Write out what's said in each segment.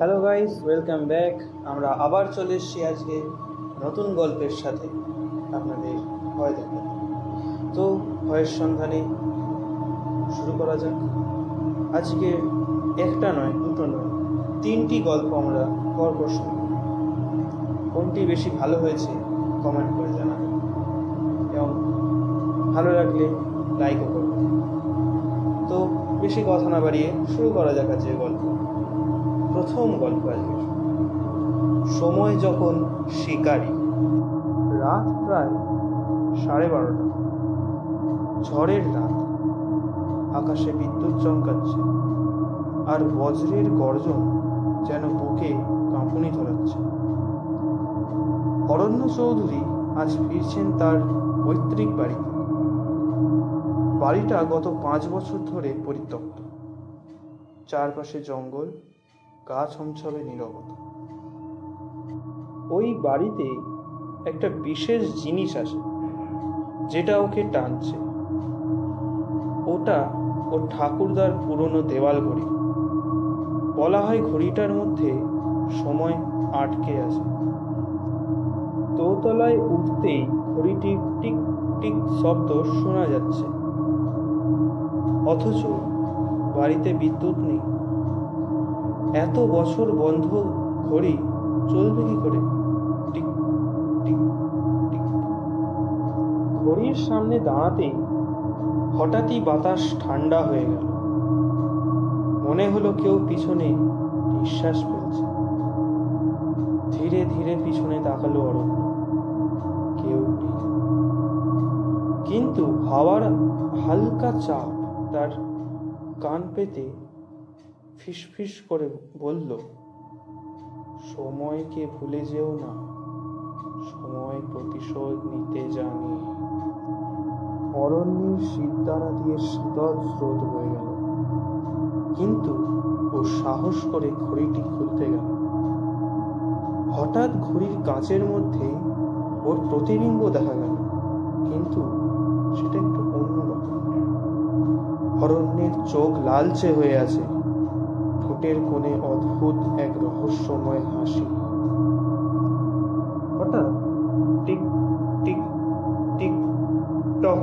Hello guys, welcome back. আমরা আবার চলে এসেছি আজকে নতুন গল্পের সাথে আপনাদের ভয় দেখাতে। তো ভয়ের সন্ধানে শুরু করা যাক। আজকে একটা নয়, দুটো নয়, 3টি গল্প আমরা পরপর শুনব। কোনটি বেশি ভালো হয়েছে কমেন্ট করে জানাবেন এবং ভালো লাগলে লাইকও করবেন। তো বেশি কথা না বাড়িয়ে শুরু করা যাক আজকের গল্প। প্রথম গল্প আজকে, সময় যখন শিকারী। রাত প্রায় 12:30। ঝড়ের রাত, আকাশে বিদ্যুৎ চমকাচ্ছে আর বজ্রের গর্জন যেন বুকে কাঁপুনি ধরাচ্ছে। অরণ্য চৌধুরী আজ ফিরছেন তার পৈতৃক বাড়িতে। বাড়িটা গত 5 বছর ধরে পরিত্যক্ত। চারপাশে জঙ্গল, গা ছমছমে নীরবতা। ওই বাড়িতে একটা বিশেষ জিনিস আছে যেটা ওকে টানছে। ওটা ওর ঠাকুরদার পুরনো দেওয়াল ঘড়ি। বলা হয় ঘড়িটার মধ্যে সময় আটকে আছে। দোতলায় উঠতেই ঘড়িটির টিক টিক শব্দ শোনা যাচ্ছে, অথচ বাড়িতে বিদ্যুৎ নেই। এত বছর বন্ধ ঘড়ি চলবে কি করে? Tick tick tick. ঘড়ির সামনে দাঁড়াতেই হঠাৎই বাতাস ঠান্ডা হয়ে গেল। মনে হলো কেউ পিছনে নিঃশ্বাস ফেলছে। ধীরে ধীরে পিছনে তাকালো অরণ্য। কেউ নেই, কিন্তু হাওয়ার হালকা চাপ তার কান পেতে ফিসফিস করে বলল, সময়কে ভুলে যেও না, সময় প্রতিশোধ নিতে জানে। অরণ্যের শীতদাঁড়া দিয়ে শীতল স্রোত বয়ে গেল, কিন্তু ও সাহস করে ঘড়িটি খুলতে গেল। হঠাৎ ঘড়ির কাঁচের মধ্যে ওর প্রতিবিম্ব দেখা গেল, কিন্তু সেটা একটু অন্যরকম। অরণ্যের চোখ লালচে হয়ে আছে, ঠোঁটের কোণে অদ্ভুত এক রহস্যময় হাসি। হঠাৎ টিক টিক টিক টক,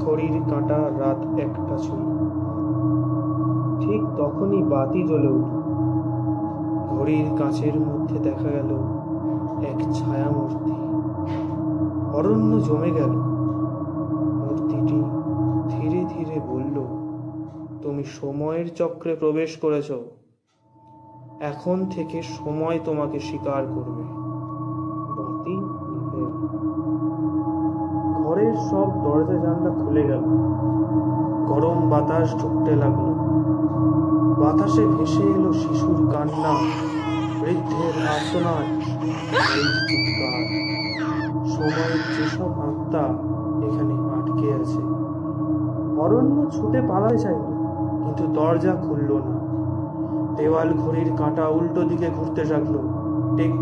ঘড়ির কাঁটা রাত 1টা ছুঁই। ঠিক তখনই বাতি জ্বলে উঠল। ঘড়ির কাঁচের মধ্যে দেখা গেল এক ছায়া মূর্তি। অরণ্য জমে গেল। মূর্তিটি ধীরে ধীরে বলল, তুমি সময়ের চক্রে প্রবেশ করেছ। এখন থেকে সময় তোমাকে স্বীকার করবে। বাতি নিভে এল। ঘরের সব দরজা জানলা খুলে গেল। গরম বাতাস ঢুকতে লাগলো। বাতাসে ভেসে এলো শিশুর কান্না, বৃদ্ধের আর্তনাদ, চিৎকার। সময়ের যেসব আত্মা এখানে আটকে আছে। অরণ্য ছুটে পালাতে চাইল, কিন্তু দরজা খুলল না। দেওয়াল ঘড়ির কাঁটা উল্টো দিকে ঘুরতে থাকলো, টিক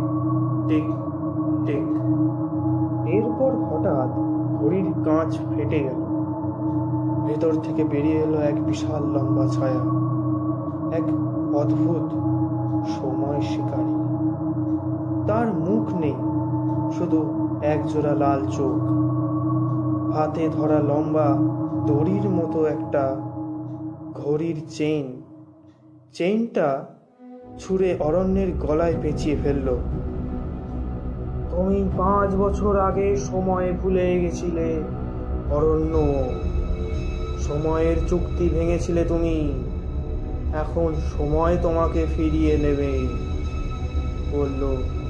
টিক টিক। এরপর হঠাৎ ঘড়ির কাঁচ ফেটে গেল। ভেতর থেকে বেরিয়ে এলো এক বিশাল লম্বা ছায়া, এক অদ্ভুত সময় শিকারী। তার মুখ নেই, শুধু একজোড়া লাল চোখ। হাতে ধরা লম্বা দড়ির মতো একটা ঘড়ির চেইনটা ছুঁড়ে অরণ্যের গলায় পেঁচিয়ে ফেলল। তুমি 5 বছর আগে সময় ভুলে গেছিলে অরণ্য। সময়ের চুক্তি ভেঙেছিলে তুমি। এখন সময় তোমাকে ফিরিয়ে নেবে, বলল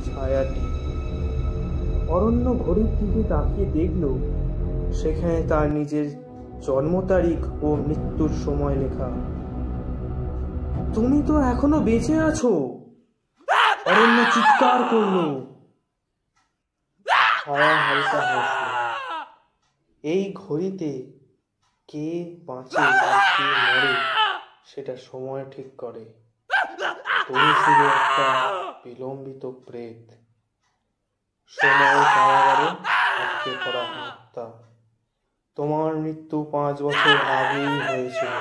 ছায়াটি। অরণ্য ঘড়ির দিকে তাকিয়ে দেখল, সেখানে তার নিজের জন্ম তারিখ ও মৃত্যুর সময় লেখা। তুমি তো এখনো বেঁচে আছো, অরণ্য চিৎকার করল। ছায়া হালকা হাসল। এই ঘড়িতে কে বাঁচে আর কে মরে সেটা সময় ঠিক করে। তুমি শুধু একটা বিলম্বিত প্রেত, সময় কারাগারে আটকে পড়া আত্মা। তোমার মৃত্যু 5 বছর আগেই হয়েছিল।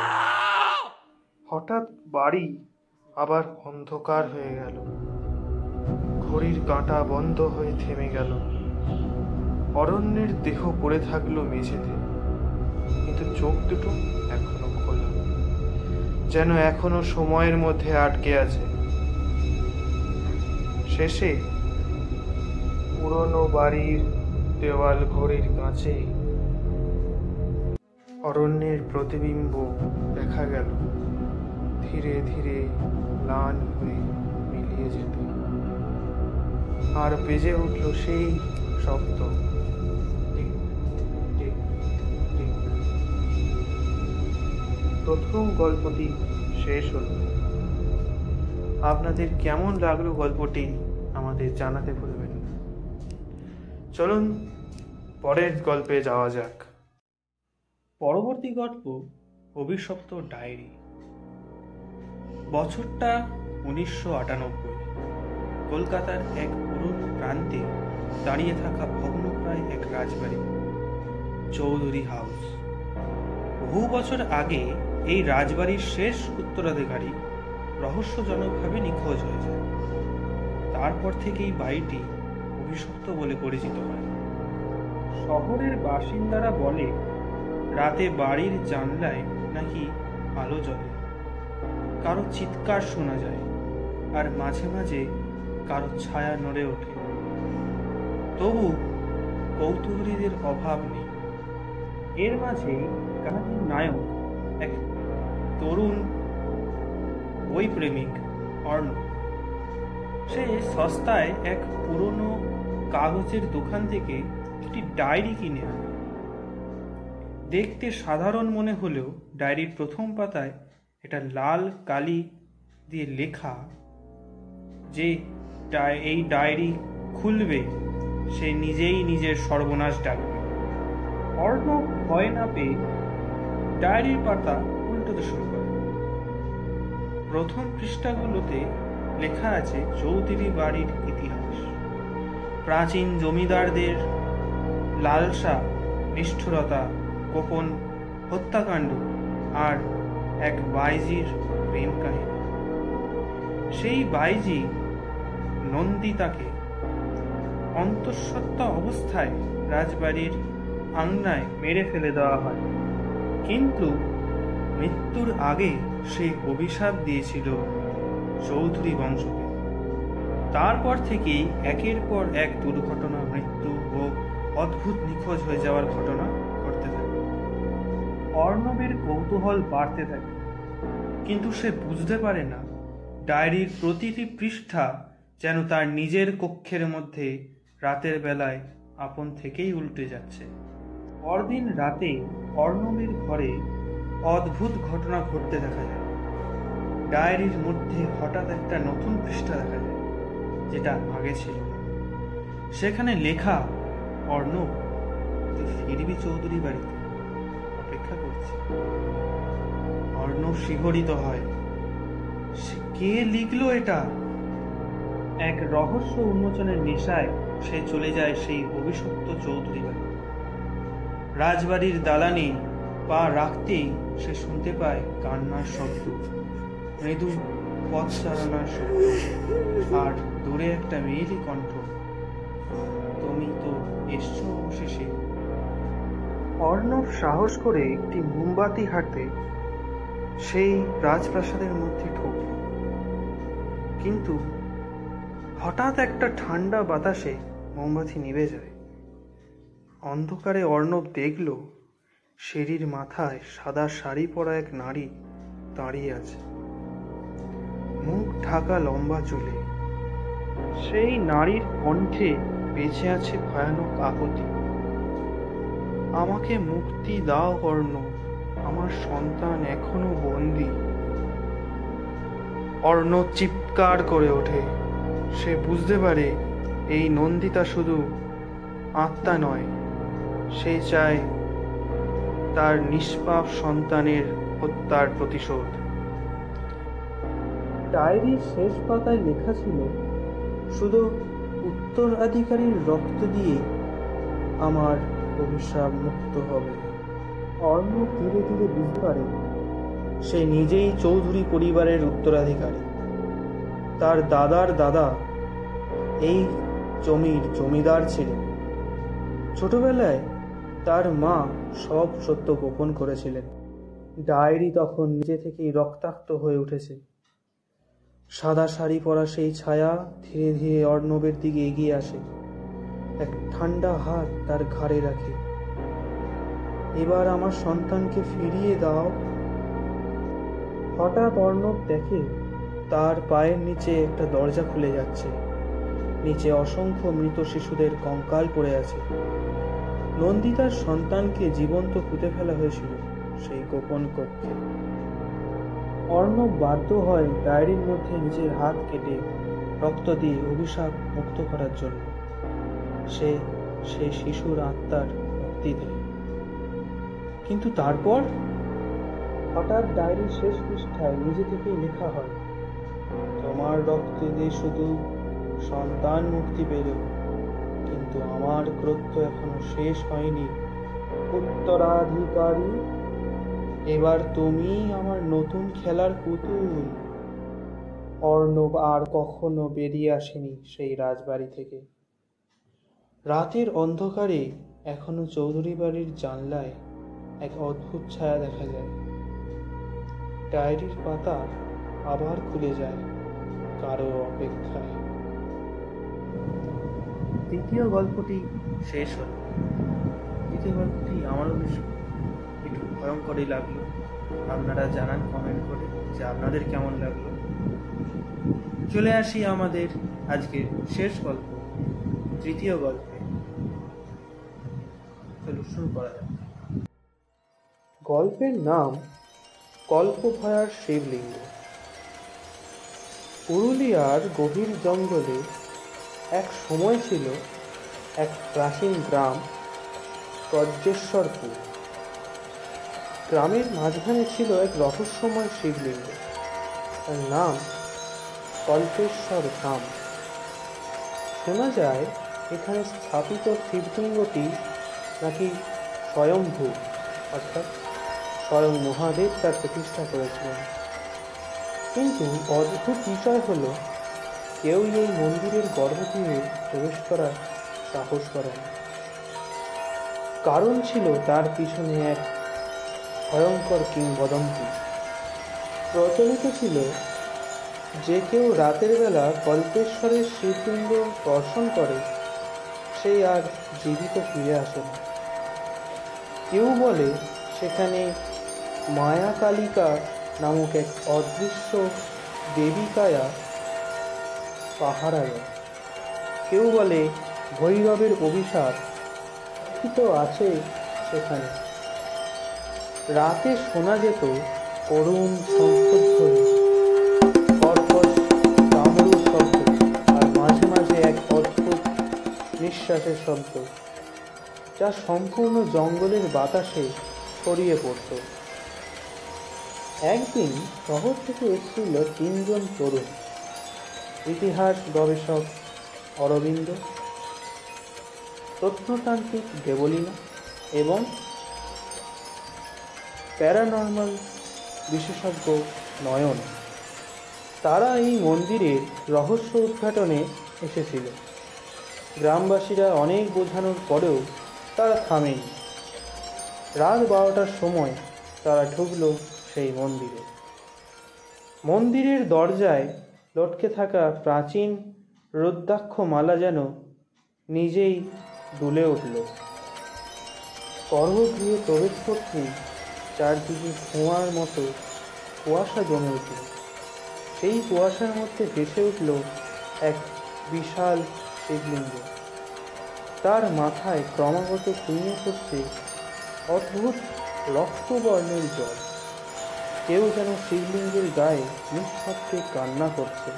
হঠাৎ বাড়ি আবার অন্ধকার হয়ে গেল। ঘড়ির কাঁটা বন্ধ হয়ে থেমে গেল। অরণ্যের দেহ পড়ে থাকলো মেঝেতে, কিন্তু চোখ দুটো এখনো খোলা, যেন এখনো সময়ের মধ্যে আটকে আছে। শেষে পুরনো বাড়ির দেওয়াল ঘড়ির কাছে অরণ্যের প্রতিবিম্ব দেখা গেল, ধীরে ধীরে ম্লান হয়ে মিলিয়ে যেত। আর বেজে উঠল সেই শব্দ, টিক টিক টিক। প্রথম গল্পটি শেষ হলো। আপনাদের কেমন লাগলো গল্পটি আমাদের জানাতে ভুলবেন না। চলুন পরের গল্পে যাওয়া যাক। পরবর্তী গল্প অভিশপ্ত ডায়েরি। বছরটা 1998। কলকাতার এক পুরনো প্রান্তে দাঁড়িয়ে থাকা ভগ্নপ্রায় এক রাজবাড়ি, চৌধুরী হাউস। বহু বছর আগে এই রাজবাড়ির শেষ উত্তরাধিকারী রহস্যজনকভাবে নিখোঁজ হয়ে যায়। তারপর থেকেই বাড়িটি অভিশপ্ত বলে পরিচিত হয়। শহরের বাসিন্দারা বলে রাতে বাড়ির জানলায় নাকি আলো জ্বলে, কারো চিৎকার শোনা যায়, আর মাঝে মাঝে কারো ছায়া নড়ে ওঠে। তবু কৌতূহলীদের অভাব নেই। এর মাঝে কাহিনীর নায়ক এক তরুণ বইপ্রেমিক অর্ণব। সে সস্তায় এক পুরনো কাগজের দোকান থেকে একটি ডায়েরি কিনে আনে। দেখতে সাধারণ মনে হলেও ডায়েরির প্রথম পাতায় এটা লাল কালি দিয়ে লেখা যে এই ডায়েরি খুলবে সে নিজেই নিজের সর্বনাশ ডাকবে। অর্ণব ভয় না পেয়ে ডায়েরির পাতা উল্টোতে শুরু করে। প্রথম পৃষ্ঠাগুলোতে লেখা আছে চৌধুরী বাড়ির ইতিহাস, প্রাচীন জমিদারদের লালসা, নিষ্ঠুরতা, গোপন হত্যাকাণ্ড আর এক বাইজির প্রেম কাহিনী। সেই বাইজি নন্দিতাকে অন্তঃসত্ত্বা অবস্থায় রাজবাড়ির আঙনায় মেরে ফেলে দেওয়া হয়, কিন্তু মৃত্যুর আগে সে অভিশাপ দিয়েছিল চৌধুরী বংশকে। তারপর থেকেই একের পর এক দুর্ঘটনা, মৃত্যু ও অদ্ভুত নিখোঁজ হয়ে যাওয়ার ঘটনা ঘটতে থাকে। অর্ণবের কৌতূহল বাড়তে থাকে, কিন্তু সে বুঝতে পারে না ডায়েরির প্রতিটি পৃষ্ঠা যেন তার নিজের কক্ষের মধ্যে রাতের বেলায় আপন থেকেই উল্টে যাচ্ছে। পরদিন রাতে অর্ণবের ঘরে অদ্ভুত ঘটনা ঘটতে দেখা যায়। ডায়েরির মধ্যে হঠাৎ একটা নতুন পৃষ্ঠা দেখা যায়, যেটা আগে ছিল না। সেখানে লেখা, অর্ণব তুই ফিরবি চৌধুরী বাড়িতে, অপেক্ষা করছি। অর্ণব শিহরিত হয়। কে লিখলো এটা? এক রহস্য উন্মোচনের নেশায় সে চলে যায় সেই অভিশপ্ত চৌধুরী বাড়ি। রাজবাড়ির দালানে পা রাখতেই সে শুনতে পায় কান্নার শব্দ, মৃদু পথ চালানোর শব্দ, আর দূরে একটা মেয়েলি কণ্ঠ, তুমি তো এসছো অবশেষে। অর্ণব সাহস করে একটি মোমবাতি হাতে সেই রাজপ্রাসাদের মধ্যে ঢুকল, কিন্তু হঠাৎ একটা ঠান্ডা বাতাসে মোমবাতি নিভে যায়। অন্ধকারে অর্ণব দেখল সিঁড়ির মাথায় সাদা শাড়ি পরা এক নারী দাঁড়িয়ে আছে, মুখ ঢাকা লম্বা চুলে। সেই নারীর কণ্ঠে বেঁচে আছে ভয়ানক আকুতি। আমাকে মুক্তি দাও অর্ণব, আমার সন্তান এখনো বন্দী। অর্ণব চিৎকার করে ওঠে। সে বুঝতে পারে এই নন্দিতা শুধু আত্মা নয়, সে চায় তার নিষ্পাপ সন্তানের হত্যার প্রতিশোধ। ডায়েরির শেষ পাতায় লেখা ছিল, শুধু উত্তরাধিকারীর রক্ত দিয়ে আমার অভিশাপ মুক্ত হবে। অর্ণব ধীরে ধীরে বুঝতে পারে সে নিজেই চৌধুরী পরিবারের উত্তরাধিকারী। তার দাদার দাদা এই জমির জমিদার ছিলেন। ছোটবেলায় তার মা সব সত্য গোপন করেছিলেন। ডায়েরি তখন নিজে থেকেই রক্তাক্ত হয়ে উঠেছে। সাদা শাড়ি পরা সেই ছায়া ধীরে ধীরে অর্ণবের দিকে এগিয়ে আসে, এক ঠান্ডা হাত তার ঘাড়ে রাখে। এবার আমার সন্তানকে ফিরিয়ে দাও। হঠাৎ অর্ণব দেখে তার পায়ের নিচে একটা দরজা খুলে যাচ্ছে। নিচে অসংখ্য মৃত শিশুদের কঙ্কাল পড়ে আছে। নন্দিতার সন্তানকে জীবন্ত পুঁতে ফেলা হয়েছিল সেই গোপন কক্ষে। অর্ণব বাধ্য হয় ডায়েরির মধ্যে নিজের হাত কেটে রক্ত দিয়ে অভিশাপ মুক্ত করার জন্য। সে সেই শিশুর আত্মার মুক্তি দেয়। কিন্তু তারপর হঠাৎ ডায়েরির শেষ পৃষ্ঠায় নিজে থেকেই লেখা হয়, তোমার রক্ত দিয়ে শুধু সন্তান মুক্তি পেল, কিন্তু আমার ক্রোধ এখনো শেষ হয়নি। উত্তরাধিকারী, এবার তুমি আমার নতুন খেলার পুতুল। অর্ণব আর কখনো বেরিয়ে আসেনি সেই রাজবাড়ি থেকে। রাতের অন্ধকারে এখনো চৌধুরী বাড়ির জানলায় এক অদ্ভুত ছায়া দেখা যায়। ডায়েরির পাতা আবার খুলে যায় কারো অপেক্ষায়। দ্বিতীয় গল্পটি শেষ হল। দ্বিতীয় গল্পটি আমারও বেশ একটু ভয়ঙ্করই লাগলো। আপনারা জানান কমেন্ট করে যে আপনাদের কেমন লাগলো। চলে আসি আমাদের আজকের শেষ গল্প, তৃতীয় গল্পে। চলো শুরু করা যাক। গল্পের নাম কল্পভয়ার শিবলিঙ্গ। পুরুলিয়ার গভীর জঙ্গলে এক সময় ছিল এক প্রাচীন গ্রাম ব্রজেশ্বরপুর। গ্রামের মাঝখানে ছিল এক রহস্যময় শিবলিঙ্গ, তার নাম কল্পেশ্বর ধাম। শোনা যায় এখানে স্থাপিত শিবলিঙ্গটি নাকি স্বয়ংভূ, অর্থাৎ স্বয়ং মহাদেব তার প্রতিষ্ঠা করেছিলেন। কিন্তু অদ্ভুত বিষয় হলো, কেউই এই মন্দিরের গর্ভগৃহে প্রবেশ করার সাহস করে না। কারণ ছিল তার পিছনে এক ভয়ঙ্কর কিংবদন্তি। প্রচলিত ছিল যে কেউ রাতের বেলা কল্পেশ্বরের শিবলিঙ্গ দর্শন করে সে আর জীবিত ফিরে আসে না। কেউ বলে সেখানে মায়া কালিকা নামক এক অদৃশ্য দেবিকায়া পাহারা দেয়। কেউ বলে ভৈরবের অভিশাপ তো আছে সেখানে। রাতে শোনা যেত করুণ শঙ্খধ্বনি, কর্কশ ডামরুর শব্দ, আর মাঝে মাঝে এক অদ্ভুত নিঃশ্বাসের শব্দ, যা সম্পূর্ণ জঙ্গলের বাতাসে ছড়িয়ে পড়ত। একদিন শহর থেকে এসেছিল 3 জন তরুণ, ইতিহাস গবেষক অরবিন্দ, প্রত্নতান্ত্রিক দেবলীনা এবং প্যারানর্মাল বিশেষজ্ঞ নয়ন। তারা এই মন্দিরের রহস্য উদ্ঘাটনে এসেছিল। গ্রামবাসীরা অনেক বোঝানোর পরেও তারা থামেনি। রাত 12টার সময় তারা ঢুকলো সেই মন্দিরে। মন্দিরের দরজায় লটকে থাকা প্রাচীন রুদ্রাক্ষ মালা যেন নিজেই দুলে উঠল। গর্ভগৃহে প্রবেশ করতেই চারদিকে ধোঁয়ার মতো কুয়াশা জমে উঠল। সেই কুয়াশার মধ্যে ভেসে উঠল এক বিশাল শিবলিঙ্গ। তার মাথায় ক্রমাগত খুইয়ে পড়ছে অদ্ভুত রক্তবর্ণের জল। কেউ যেন শিবলিঙ্গের গায়ে নিঃশব্দে কান্না করছে।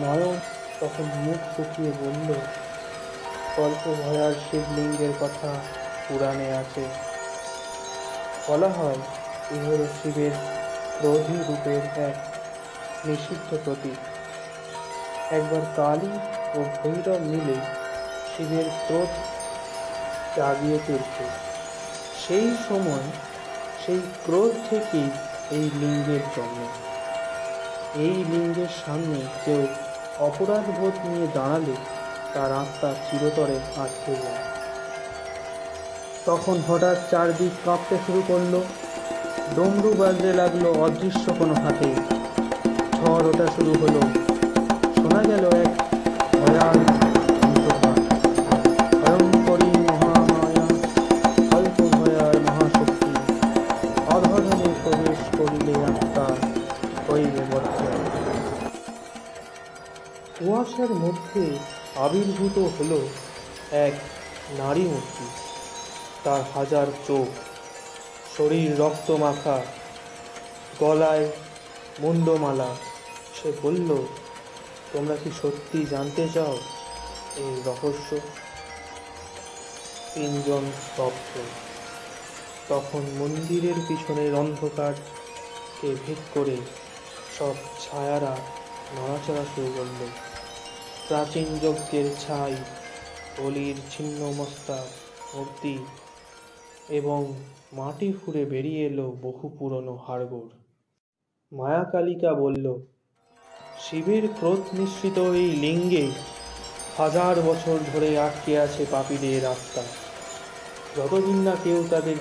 নয়ন তখন মুখ শুকিয়ে বলল, কল্পভয়ার শিবলিঙ্গের কথা পুরাণে আছে। বলা হয় এ হল শিবের ক্রোধী রূপের এক নিষিদ্ধ প্রতীক। একবার কালী ও ভৈরব মিলে শিবের ক্রোধ জাগিয়ে তুলত। সেই সময় সেই ক্রোধ থেকেই এই লিঙ্গের জন্ম। এই লিঙ্গের সামনে কেউ অপরাধ বোধ নিয়ে দাঁড়ালে তার আত্মা চিরতরে আটকে যায়। তখন হঠাৎ চারদিক কাঁপতে শুরু করলো, ডমরু বাজতে লাগলো অদৃশ্য কোনো হাতে, ঝড় ওঠা শুরু হলো, শোনা গেল এক ভয়াল অন্ধকার, ভয়ঙ্করী মহামায়া, অল্প ভয়ার মহাশক্তি, অধরণে প্রবেশ করিলে আত্মা হইবে বর্জ্য। কুয়াশার মধ্যে আবির্ভূত হলো এক নারী মূর্তি, তার হাজার চোখ, শরীর রক্তমাখা, গলায় মুন্ডমালা। সে বলল, তোমরা কি সত্যি জানতে চাও এই রহস্য? তিনজন স্তব্ধ। তখন মন্দিরের পিছনের অন্ধকারকে ভেদ করে সব ছায়ারা নড়াচড়া শুরু করল। প্রাচীন যজ্ঞের ছাই, বলির ছিন্নমস্তা মূর্তি এবং মাটি ফুঁড়ে বেরিয়ে এলো বহু পুরনো হাড়গোড়। মায়া কালিকা বলল, শিবের ক্রোধ মিশ্রিত এই লিঙ্গে 1000 বছর ধরে আটকে আছে পাপীদের আত্মা। যতদিন না কেউ তাদের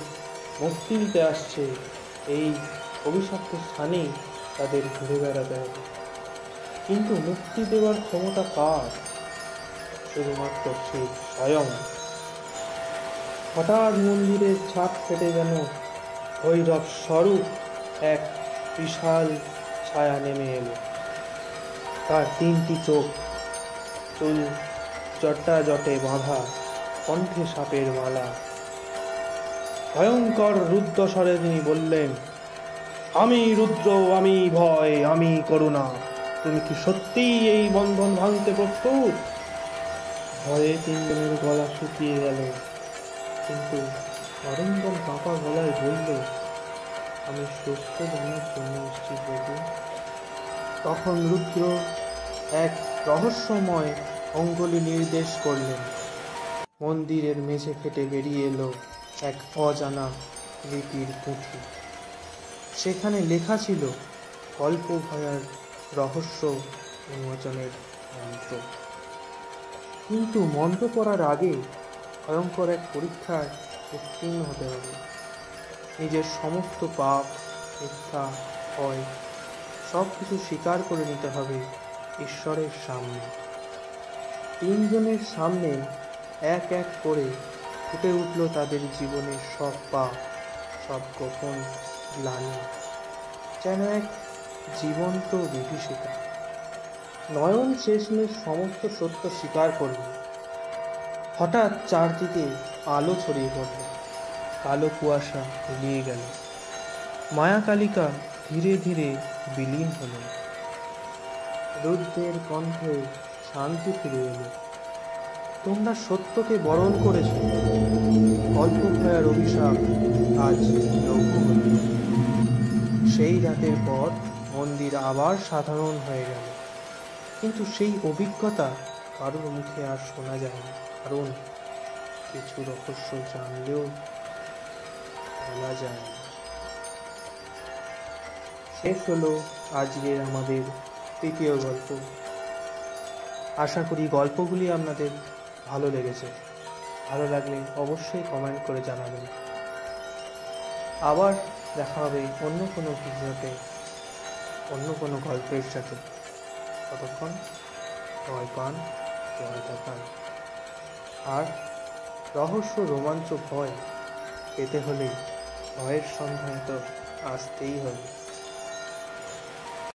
মুক্তি দিতে আসছে, এই অভিশপ্ত স্থানেই তাদের ঘুরে বেড়াতে হবে। কিন্তু মুক্তি দেওয়ার ক্ষমতা কার? শুধুমাত্র শিব স্বয়ং। হঠাৎ মন্দিরের ছাদ ফেটে যেন ভৈরব স্বরূপ এক বিশাল ছায়া নেমে এলো। তার 3টি চোখ, চুল জটে বাঁধা, কণ্ঠে সাপের মালা। ভয়ঙ্কর রুদ্র স্বরে তিনি বললেন, আমি রুদ্র, আমি ভয়, আমি করুণা। তুমি কি সত্যিই এই বন্ধন ভাঙতে প্রস্তুত? ভয়ে তিনজনের গলা শুকিয়ে গেল, কিন্তু অরিন্দম কাঁপা গলায় বলল, আমি সত্য জানার জন্য এসেছি প্রভু। তখন রুদ্র এক রহস্যময় অঙ্গুলি নির্দেশ করলেন। মন্দিরের মেঝে ফেটে বেরিয়ে এলো এক অজানা লিপির পুঁথি। সেখানে লেখা ছিল গল্প ভয়ার রহস্য উন্মোচনের মন্ত্র। কিন্তু মন্ত্র পড়ার আগে ভয়ঙ্কর এক পরীক্ষায় উত্তীর্ণ হতে হবে। নিজের সমস্ত পাপ, মিথ্যা, ভয় সব কিছু স্বীকার করে নিতে হবে ঈশ্বরের সামনে। 3 জনের সামনে এক এক করে ফুটে উঠল তাদের জীবনের সব পাপ, সব গোপন গ্লানি, যেন এক জীবন্ত বিভীষিকা। নয়ন শেষমেশ সমস্ত সত্য স্বীকার করল। হঠাৎ চারদিকে আলো ছড়িয়ে পড়ল, কালো কুয়াশা মিলিয়ে গেল। মায়া কালিকা ধীরে ধীরে বিলীন হল। রুদ্রের কণ্ঠে শান্তি ফিরে এলো। তোমরা সত্যকে বরণ করেছ, অল্প ভয়ার অভিশাপ আজ লঘু হল। সেই রাতের পর মন্দির আবার সাধারণ হয়ে গেল, কিন্তু সেই অভিজ্ঞতা কারোর মুখে আর শোনা যায় না, কারণ কিছু রহস্য জানলেও বলা যায় না। শেষ হলো আজকের আমাদের 3য় গল্প। আশা করি গল্পগুলি আপনাদের ভালো লেগেছে। ভালো লাগলে অবশ্যই কমেন্ট করে জানাবেন। আবার দেখা হবে অন্য কোনো ভিডিওতে, অন্য কোনো গল্পের সাথে। ততক্ষণ ভয় পান, ভয় থাকান। আর রহস্য, রোমাঞ্চ, ভয় পেতে হলে ভয়ের সন্ধানে তো আসতেই হবে।